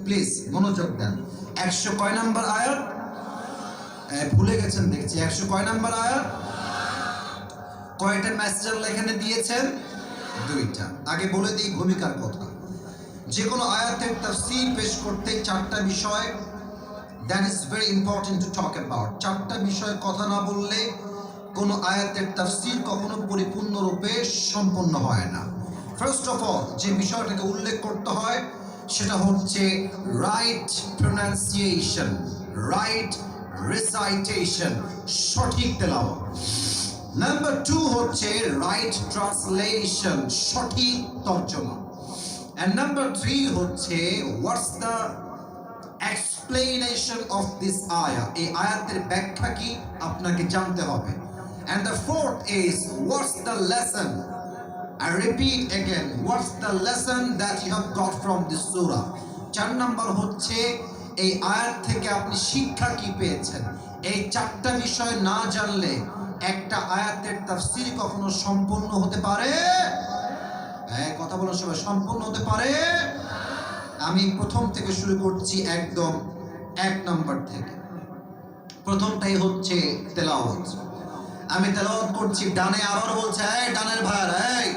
Please মনোযোগ দেন। 100 কয় number আয়াত? ভুলে গেছেন দেখছি। 100 কয় নাম্বার আয়াত? কয়টা মেসেজ আল্লাহ এখানে দিয়েছেন? দুইটা। আগে বলে দিই ভূমিকার কথা। যে কোনো আয়াতের তাফসীর পেশ করতে চারটা বিষয়, that is very important to talk about. চারটা বিষয়ের কথা না বললে কোনো আয়াতের তাফসীর কখনো পরিপূর্ণরূপে সম্পন্ন হয় না। ফার্স্ট অফ অল যে বিষয়টাকে উল্লেখ করতে হয় সেটা হচ্ছে রাইট প্রোনাউন্সিয়েশন, রাইট রিসাইটেশন, সঠিক তেলাওয়াত। নাম্বার 2 হচ্ছে রাইট ট্রান্সলেশন, সঠিক তর্জমা। And number 3 হচ্ছে what's the explanation of this ayah, এই আয়াতের ব্যাখ্যা কি আপনাকে জানতে হবে। And the fourth is what's the lesson, I repeat again, what's the lesson that you have got from this surah। 4 number হচ্ছে এই আয়াত থেকে আপনি শিক্ষা কি পেয়েছেন। এই চারটা বিষয় না জানলে একটা আয়াতের তাফসীর কখনো সম্পূর্ণ হতে পারে, কথা বলার সময় সম্পূর্ণ হতে পারে। আমি প্রথম থেকে শুরু করছি, একদম 1 নাম্বার থেকে। প্রথমটাই হচ্ছে তেলাওয়াত। আমি তেলাওয়াত করছি, ডানে আবার বলছে এই ডানের ভাইরা, এই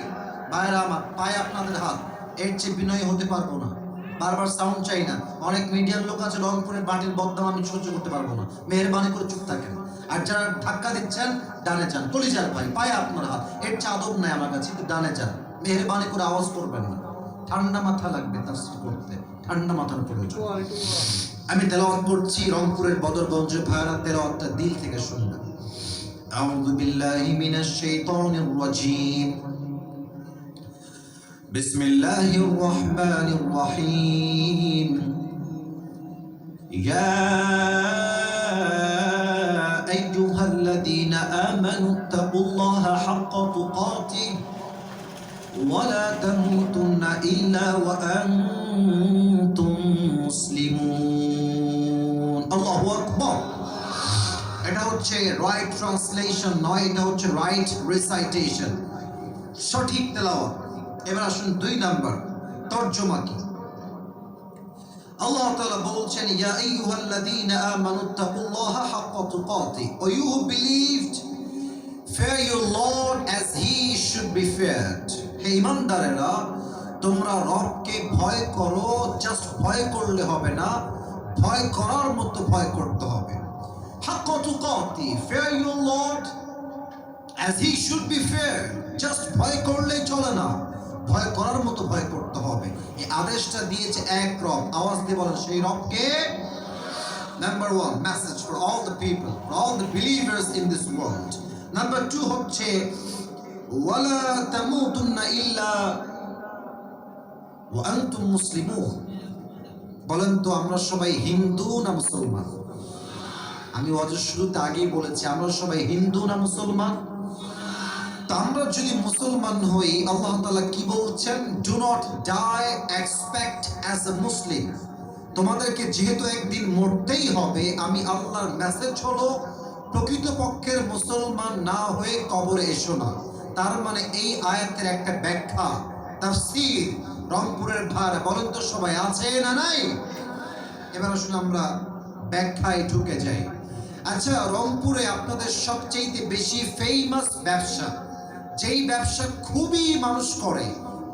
ভাইরা আমার পায়ে আপনাদের হাত, এর চেয়ে বিনয়ী হতে পারবো না। বারবার সাউন্ড চাই না। অনেক মিডিয়ার লোক আছে রংপুরের বাটির বদনাম আমি সহ্য করতে পারবো না, মেহেরবানি করে চুপ থাকেন। আর যারা ধাক্কা দিচ্ছেন ডানে যান, কলিজার ভাই পায়ে আপনার হাত, এর চেয়ে আদব নাই আমার কাছে, একটু ডানে যান, মেহেরবানি করে আওয়াজ করবেন না। ঠান্ডা মাথা লাগবে তাফসীর করতে, ঠান্ডা মাথার প্রয়োজন। আমি তেলাওয়াত করছি, রংপুরের বদরগঞ্জের ভাইরা তেলাওয়াতটা দিল থেকে শুনবেন। আউযু বিল্লাহি মিনাশ শাইতানির রাজীম, বিসমিল্লাহির রহমানির রহিম। ইয়া আইয়ুহাল্লাযীনা আমানুত্তাকুল্লাহা হাক্কা তুকাতিহি ওয়ালা তামুতুন্না ইল্লা ওয়া আনতুম মুসলিমুন। আল্লাহু আকবার। এটা হচ্ছে রাইট ট্রান্সলেশন নয়, এটা হচ্ছে রাইট রিসাইটেশন, সঠিক তেলাওয়াত। এবার আসুন 2 নাম্বার, তরজমা কি। আল্লাহ তাআলা বলছেন ইয়া আইয়ুহাল্লাযীনা আমানুত্তাকুল্লাহা হাক্কা তুকাতিহি, O you who believed, fear your Lord as he should be feared। হে ঈমানদারেরা, তোমরা রবকে ভয় করো, জাস্ট ভয় করলে হবে না, ভয় করার মতো ভয় করতে হবে। হাক্কা তুকাতিহি, fear your Lord as he should be feared, just ভয় করলেই চলে না, ভয় করার মতো ভয় করতে হবে। এই আদেশটা দিয়েছে এক রব, আওয়াজ দিয়ে বলেন সেই রবকে। Number 1 message for all the people, for all the believers in this world. Number 2 হচ্ছে ওয়ালা তামুতুন্না ইল্লা ওয়া আনতুম মুসলিমুন। বলেন তো আমরা সবাই হিন্দু না মুসলমান? আমি ওয়াজের শুরুতে আগেই বলেছি আমরা সবাই হিন্দু না মুসলমান? তো আমরা যদি মুসলমান হই, আল্লাহ তাআলা কি বলছেন? Do not die expect as a Muslim. তোমাদেরকে যেহেতু একদিন মরতেই হবে, আমি আল্লাহর মেসেজ হলো প্রকৃতপক্ষের মুসলমান না হয়ে কবরে এসো না। তার মানে এই আয়াতের একটা ব্যাখ্যা, তাফসীর রংপুরের ভাইরা বলেন তো সবাই আছে না নাই? এবার আসলে আমরা ব্যাখ্যায় ঢুকে যাই। আচ্ছা, রংপুরে আপনাদের সবচেয়ে বেশি ফেমাস ব্যবসা, যেই ব্যবসা খুবই মানুষ করে,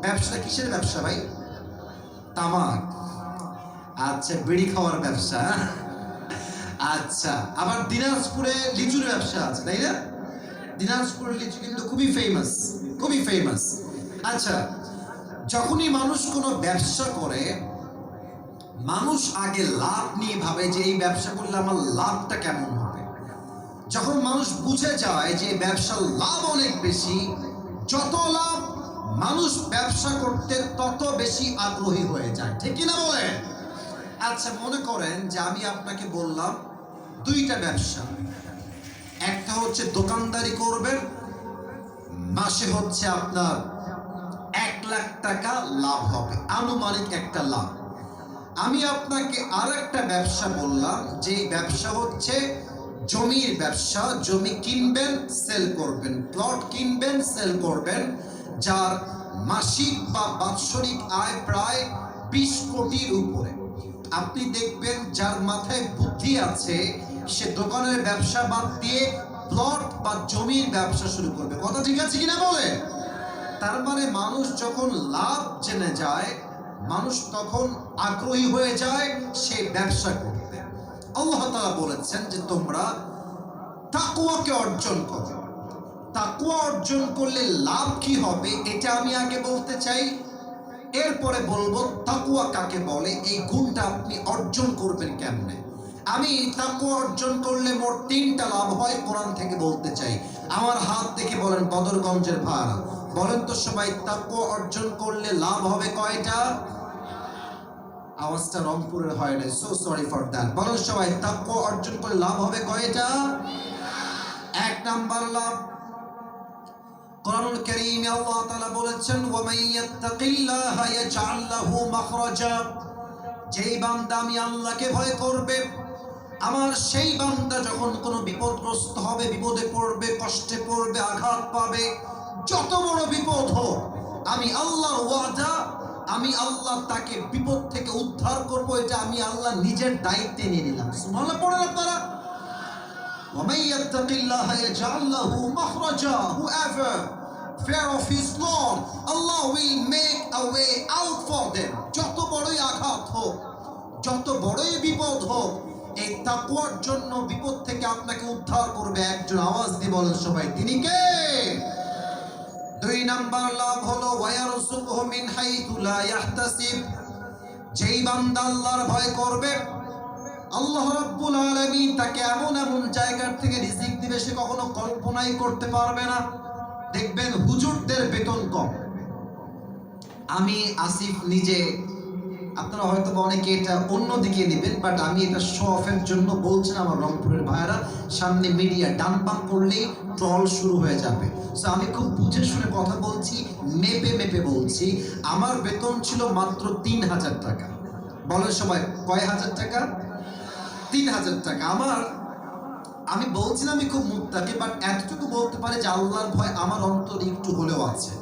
ব্যবসাটা কিসের ব্যবসা ভাই? তামাক। আচ্ছা, বিড়ি খাওয়ার ব্যবসা। আচ্ছা, আবার দিনাজপুরে লিচুর ব্যবসা আছে, তাই না? দিনাজপুরের লিচু কিন্তু খুবই ফেমাস, খুবই ফেমাস। আচ্ছা, যখনই মানুষ কোনো ব্যবসা করে, মানুষ আগে লাভ নিয়ে ভাবে যে এই ব্যবসা করলে আমার লাভটা কেমন হবে। যখন মানুষ বুঝে যায় যে ব্যবসার লাভ অনেক বেশি, যত লাভ মানুষ ব্যবসা করতে তত বেশি আগ্রহী হয়ে যায়, ঠিক কিনা বলেন? আচ্ছা, মনে করেন যে আমি আপনাকে বললাম 2টা ব্যবসা, একটা হচ্ছে দোকানদারি করবেন, মাসে হচ্ছে আপনার 1 লাখ টাকা লাভ হবে, আনুমানিক একটা লাভ। আমি আপনাকে আরেকটা ব্যবসা বললাম, যে ব্যবসা হচ্ছে জমির ব্যবসা, জমি কিনবেন সেল করবেন, প্লট কিনবেন সেল করবেন, যার মাসিক বা বাৎসরিক আয় প্রায় 20 কোটির উপরে। আপনি দেখবেন যার মাথায় বুদ্ধি আছে সে দোকানের ব্যবসা বাদ দিয়ে প্লট বা জমির ব্যবসা শুরু করবে। কথা ঠিক আছে কিনা বলে? তার মানে মানুষ যখন লাভ জেনে যায়, মানুষ তখন আগ্রহী হয়ে যায় সে ব্যবসা করতে। আল্লাহ তাআলা বলেছেন যে তোমরা তাকওয়াকে অর্জন করো। তাকওয়া অর্জন করলে লাভ কি হবে এটা আমি আগে বলতে চাই, এরপরে বলবো তাকওয়া কাকে বলে, এই গুণটা আপনি অর্জন করবেন কেমনে। আমি তাকওয়া অর্জন করলে মোট 3টা লাভ হয় কোরআন থেকে বলতে চাই। আমার হাত দেখে বলেন বদরগঞ্জের ভাড়া, বলেন তো সবাই তাকওয়া অর্জন করলে লাভ হবে কয়টা? আওয়াজটা রংপুরের হয় না, সো সরি ফর দ্যাট। বলেন সবাই তাকওয়া অর্জন করলে লাভ হবে কয়টা? 1 নাম্বার লাভ, কোরআনুল কারীমে আল্লাহ তাআলা বলেছেন ওয়া মান ইয়াত্তাকিল্লাহা ইয়াজআল লাহু মাখরাজা। যেই বান্দা আমি আল্লাহকে ভয় করবে, আমার সেই বান্দা যখন কোনো বিপদগ্রস্ত হবে, বিপদে পড়বে, কষ্টে পড়বে, আঘাত পাবে, যত বড় বিপদ হোক, আমি আল্লাহর ওয়াদা, আমি আল্লাহ তাকে বিপদ থেকে উদ্ধার করব। এটা আমি আল্লাহ নিজের দায়িত্বে নিয়ে নিলাম। সুবহানাল্লাহ পড়েন আপনারা। ওয়া মান ইয়াত্তাকিল্লাহা ইয়াজআল লাহু মাখরাজা। Whoever fear of his Lord, Allah will make a way out for them. যত বড়ই আঘাত হোক, যত বড়ই বিপদ হোক, এই তাকওয়ার জন্য বিপদ থেকে আপনাকে উদ্ধার করবে একজন। আওয়াজ দিয়ে বলেন সবাই, তিনি কে? 2 নাম্বার লাভ হলো ওয়ায়ারযুকুহু মিন হাইথু লা ইয়াহতাসিব। যেই বান্দা আল্লাহর ভয় করবে, আল্লাহ রাব্বুল আলামিন তাকে এমন এমন জায়গার থেকে রিজিক দিবে সে কখনো কল্পনাই করতে পারবে না। দেখবেন হুজুরদের বেতন কম। আমি আসিফ নিজে, আপনারা হয়তো অনেকে এটা অন্যদিকে নেবেন, বাট আমি এটা শো অফের জন্য বলছি না। আমার রংপুরের ভাইরা সামনে মিডিয়া ডান বাম করলেই ট্রল শুরু হয়ে যাবে, সো আমি খুব বুঝে শুনে কথা বলছি, মেপে মেপে বলছি। আমার বেতন ছিল মাত্র 3000 টাকা। বলেন সবাই কয় হাজার টাকা? 3000 টাকা। আমি বলছি না আমি খুব মুত্তাকি, বাট এতটুকু বলতে পারি যে আল্লাহর ভয় আমার অন্তরে একটু হলেও আছে।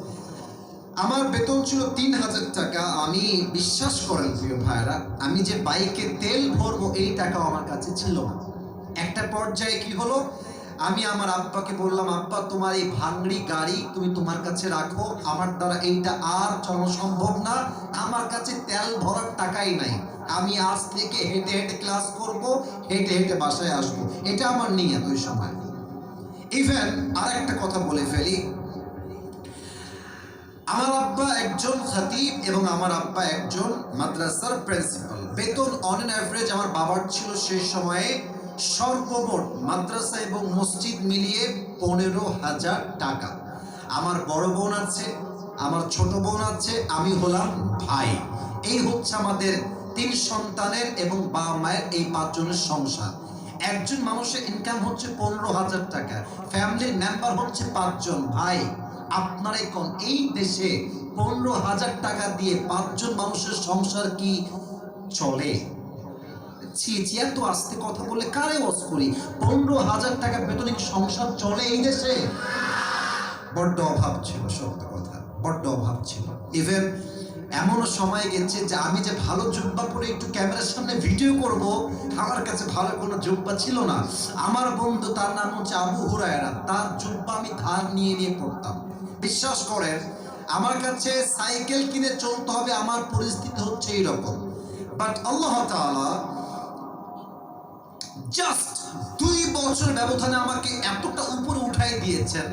আমার বেতন ছিল 3000 টাকা। আমি বিশ্বাস করেন প্রিয় ভাইরা, আমি যে বাইকে তেল ভরবো এই টাকাও আমার কাছে ছিল না। একটা পর্যায়ে কি হলো, আমি আমার আব্বাকে বললাম, আব্বা তোমার এই ভাঙড়ি গাড়ি তুমি তোমার কাছে রাখো, আমার দ্বারা এইটা আর চালানো সম্ভব না, আমার কাছে তেল ভরার টাকাই নাই। আমি আজ থেকে হেঁটে হেঁটে ক্লাস করব, হেঁটে হেঁটে বাসায় আসবো, এটা আমার নিয়ত ওই সময়। ইভেন আর একটা কথা বলে ফেলি, আমার আব্বা একজন খতিব এবং আমার আব্বা একজন মাদ্রাসার প্রিন্সিপাল। বেতন অন অ্যান অ্যাভারেজ আমার বাবার ছিল সেই সময়ে সর্বমোট মাদ্রাসা এবং মসজিদ মিলিয়ে 15,000 টাকা। আমার বড় বোন আছে, আমার ছোট বোন আছে, আমি হলাম ভাই। এই হচ্ছে আমাদের 3 সন্তানের এবং বাবা মায়ের এই 5 জনের সংসার। একজন মানুষের ইনকাম হচ্ছে 15,000 টাকা, ফ্যামিলির মেম্বার হচ্ছে 5 জন। ভাই আপনারা কোন এই দেশে 15,000 টাকা দিয়ে 5 জন মানুষের সংসার কি চলে? এত আস্তে কথা বলে কারে ওয়াজ করি? 15,000 টাকা বেতনে সংসার চলে এই দেশে? বড্ড অভাব ছিল, সত্য কথা, বড্ড অভাব ছিল। ইভেন এমন সময় গেছে যে আমি যে ভালো জুব্বা পরে একটু ক্যামেরার সামনে ভিডিও করব, আমার কাছে ভালো কোনো জুব্বা ছিল না। আমার বন্ধু, তার নাম হচ্ছে আবু হুরায়রা, তার জুব্বা আমি ধার নিয়ে নিয়ে পড়তাম। বিশ্বাস করেন, আমার কাছে সাইকেল কিনে চলতে হবে, আমার পরিস্থিতি হচ্ছে এইরকম। বাট আল্লাহ তাআলা জাস্ট 2 বছর ব্যবধানে আমাকে এতটা উপরে উঠাই দিয়েছেন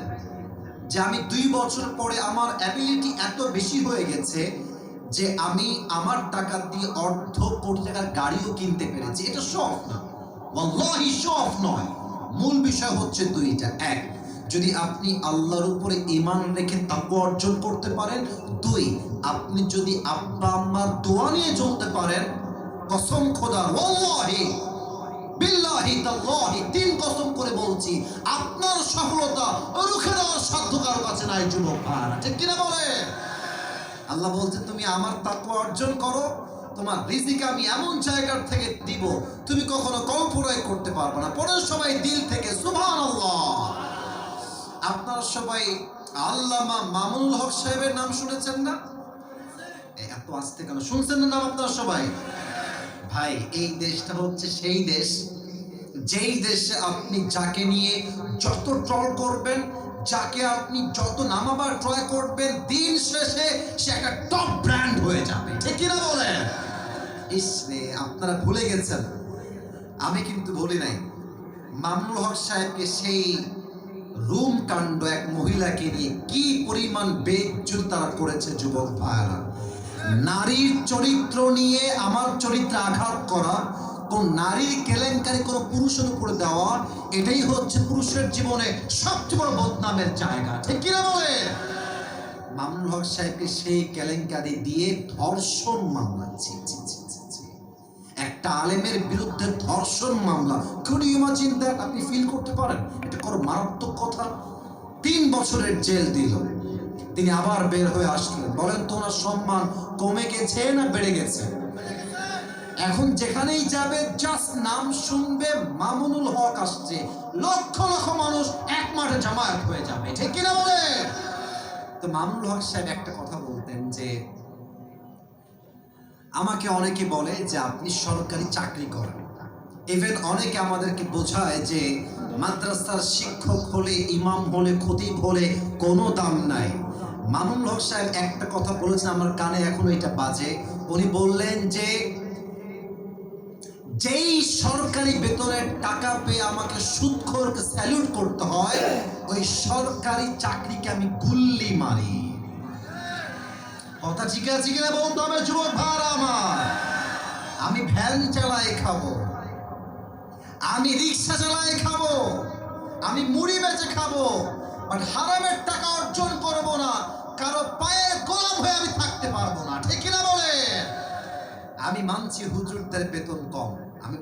যে আমি 2 বছর পরে আমার অ্যাবিলিটি এত বেশি হয়ে গেছে যে আমি আমার টাকা দিয়ে অর্ধ কোটি টাকার গাড়িও কিনতে পেরেছি। এটা শখ না, ওয়াল্লাহি শখ নয়। মূল বিষয় হচ্ছে 2টা। 1, যদি আপনি আল্লাহর উপরে ঈমান রেখে তাকওয়া অর্জন করতে পারেন। 2, আপনি যদি আব্বা আম্মার দোয়া নিয়ে চলতে পারেন। কসম খোদার, ওয়াল্লাহি বিল্লাহি তাল্লাহি, 3 কসম করে বলছি, আপনার সফলতা রুখে দেওয়ার সাধ্য কারো কাছে নাই যুবক ভাইরা, ঠিক কিনা বলে? আল্লাহ বলছে তুমি আমার তাকওয়া অর্জন করো, তোমার রিজিক আমি এমন জায়গার থেকে দিব তুমি কখনো কল্পনাই করতে পারবে না। পরে সবাই দিল থেকে সুবহানাল্লাহ। আপনারা সবাই আল্লামা মামুনুল হক সাহেবের নাম শুনেছেন না? এত আস্তে কেন শুনছেন না নাম আপনারা সবাই? ভাই এই দেশটা হচ্ছে সেই দেশ যেই দেশে আপনি যাকে নিয়ে যত ট্রল করবেন, যাকে আপনি যত নামাবার ট্রাই করবেন, দিন শেষে সে একটা টপ ব্র্যান্ড হয়ে যাবে। ঠিক কিনা বলেন? ইসরে আপনারা ভুলে গেছেন, আমি কিন্তু বলি নাই। মামুনুল হক সাহেবকে সেই রুম কাণ্ড এক মহিলাকে নিয়ে কি পরিমাণ বেইজ্জত তারা করেছে যুবক ভাইরা। নারীর চরিত্র নিয়ে আমার চরিত্রে আঘাত করা, কোন নারীর কেলেঙ্কারি কোনো পুরুষের উপরে দেওয়া, এটাই হচ্ছে পুরুষের জীবনে সবচেয়ে বড় বদনামের জায়গা। ঠিক কিনা বলে? মামুনুল হক সাহেবকে সেই কেলেঙ্কারি দিয়ে ধর্ষণ মামলা, একটা আলেমের বিরুদ্ধে ধর্ষণ মামলা। could you imagine that? আপনি ফিল করতে পারেন এটা কোনো মারাত্মক কথা? 3 বছরের জেল দিল, তিনি আবার বের হয়ে আসলেন। বলেন তো ওনার সম্মান কমে গেছে না বেড়ে গেছে? এখন যেখানেই যাবে জাস্ট নাম শুনবে মামুনুল হক আসছে, লক্ষ লক্ষ মানুষ এক মাঠে জামায়াত হয়ে যাবে। ঠিক কিনা বলে? তো মামুনুল হক সাহেব একটা কথা বলতেন যে, আমাকে অনেকে বলে যে আপনি সরকারি চাকরি করেন, ইভেন অনেকে আমাদেরকে বোঝায় যে মাদ্রাসার শিক্ষক হলে, ইমাম হলে, খতিব হলে কোনো দাম নাই। মামুনুল হক সাহেব একটা কথা বলেছেন, আমার কানে এখনো এটা বাজে। উনি বললেন যে যেই সরকারি বেতনের টাকা পেয়ে আমাকে সুদখোরকে স্যালুট করতে হয়, ওই সরকারি চাকরিকে আমি গুল্লি মারি। কথা ঠিক আছে কিনা বলতো? আমার যুবক ভাইরা আমার, আমি ভ্যান চালাই খাবো, আমি রিক্সা চালাই খাবো, আমি মুড়ি বেচে খাবো, বাট হারামের টাকা অর্জন করবো না, কারো পায়ের গোলাম হয়ে আমি থাকতে পারবো না। ঠিক কিনা বলে? আমি মানছি হুজুরদের বেতন কম, আমি